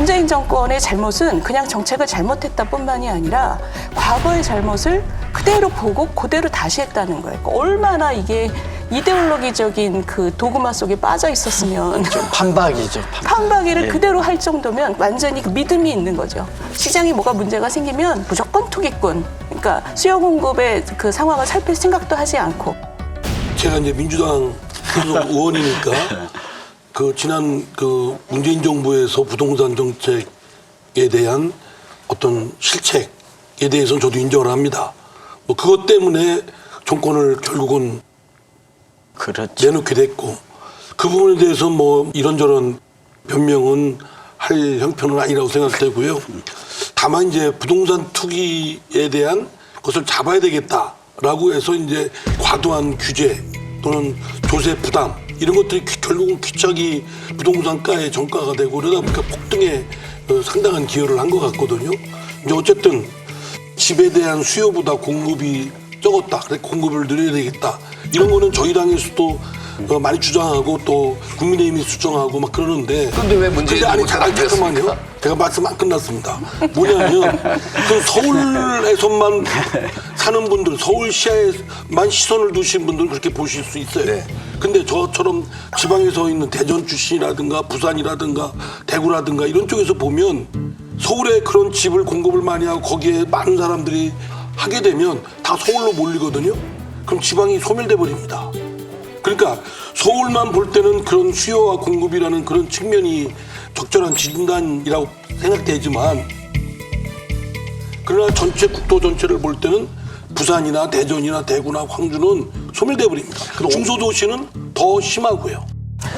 문재인 정권의 잘못은 그냥 정책을 잘못했다 뿐만이 아니라 과거의 잘못을 그대로 보고 그대로 다시 했다는 거예요. 그러니까 얼마나 이게 이데올로기적인 그 도그마 속에 빠져 있었으면 좀 판박이죠. 판박이를 그대로 할 정도면 완전히 그 믿음이 있는 거죠. 시장이 뭐가 문제가 생기면 무조건 투기꾼. 그러니까 수요 공급의 그 상황을 살필 생각도 하지 않고. 제가 이제 민주당 소속 의원이니까 그 지난 그 문재인 정부에서 부동산 정책에 대한 어떤 실책에 대해서는 저도 인정을 합니다. 뭐 그것 때문에 정권을 결국은 그렇죠. 내놓게 됐고 그 부분에 대해서 뭐 이런저런 변명은 할 형편은 아니라고 생각되고요. 다만 이제 부동산 투기에 대한 것을 잡아야 되겠다라고 해서 이제 과도한 규제 또는 조세 부담 이런 것들이 결국은 귀착이 부동산가의 정가가 되고 그러다 보니까 폭등에 상당한 기여를 한 것 같거든요. 이제 어쨌든 집에 대한 수요보다 공급이 적었다. 그래 공급을 늘려야 되겠다. 이런 거는 저희 당에서도 많이 주장하고 또 국민의힘이 주장하고 막 그러는데. 근데 왜 문재인 아니 정부가 잠깐만요. 제가 말씀 안 끝났습니다. 뭐냐면 그 서울에서만 사는 분들, 서울시야에만 시선을 두신 분들은 그렇게 보실 수 있어요. 네. 근데 저처럼 지방에서 있는 대전 출신이라든가 부산이라든가 대구라든가 이런 쪽에서 보면 서울에 그런 집을 공급을 많이 하고 거기에 많은 사람들이 하게 되면 다 서울로 몰리거든요. 그럼 지방이 소멸돼 버립니다. 그러니까 서울만 볼 때는 그런 수요와 공급이라는 그런 측면이 적절한 진단이라고 생각되지만 그러나 전체 국도 전체를 볼 때는 부산이나 대전이나 대구나 광주는 소멸돼 버립니다. 중소도시는 더 심하고요.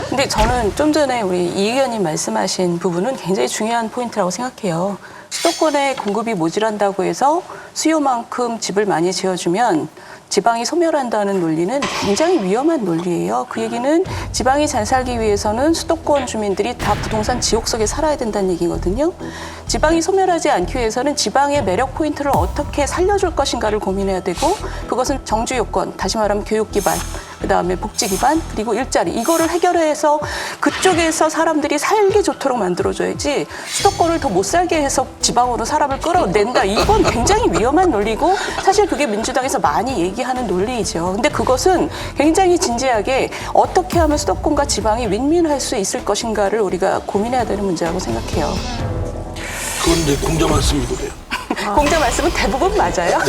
근데 저는 좀 전에 우리 이 의원님 말씀하신 부분은 굉장히 중요한 포인트라고 생각해요. 수도권에 공급이 모자란다고 해서 수요만큼 집을 많이 지어주면 지방이 소멸한다는 논리는 굉장히 위험한 논리예요. 그 얘기는 지방이 잘 살기 위해서는 수도권 주민들이 다 부동산 지옥 속에 살아야 된다는 얘기거든요. 지방이 소멸하지 않기 위해서는 지방의 매력 포인트를 어떻게 살려줄 것인가를 고민해야 되고 그것은 정주 요건, 다시 말하면 교육 기반, 그다음에 복지 기반, 그리고 일자리 이거를 해결해서 그쪽에서 사람들이 살기 좋도록 만들어줘야지 수도권을 더 못 살게 해서 지방으로 사람을 끌어낸다. 이건 굉장히 위험한 논리고 사실 그게 민주당에서 많이 얘기하는 논리이죠. 근데 그것은 굉장히 진지하게 어떻게 하면 수도권과 지방이 윈윈할 수 있을 것인가를 우리가 고민해야 되는 문제라고 생각해요. 그건 이제 공자 말씀이고요. 공자 말씀은 대부분 맞아요.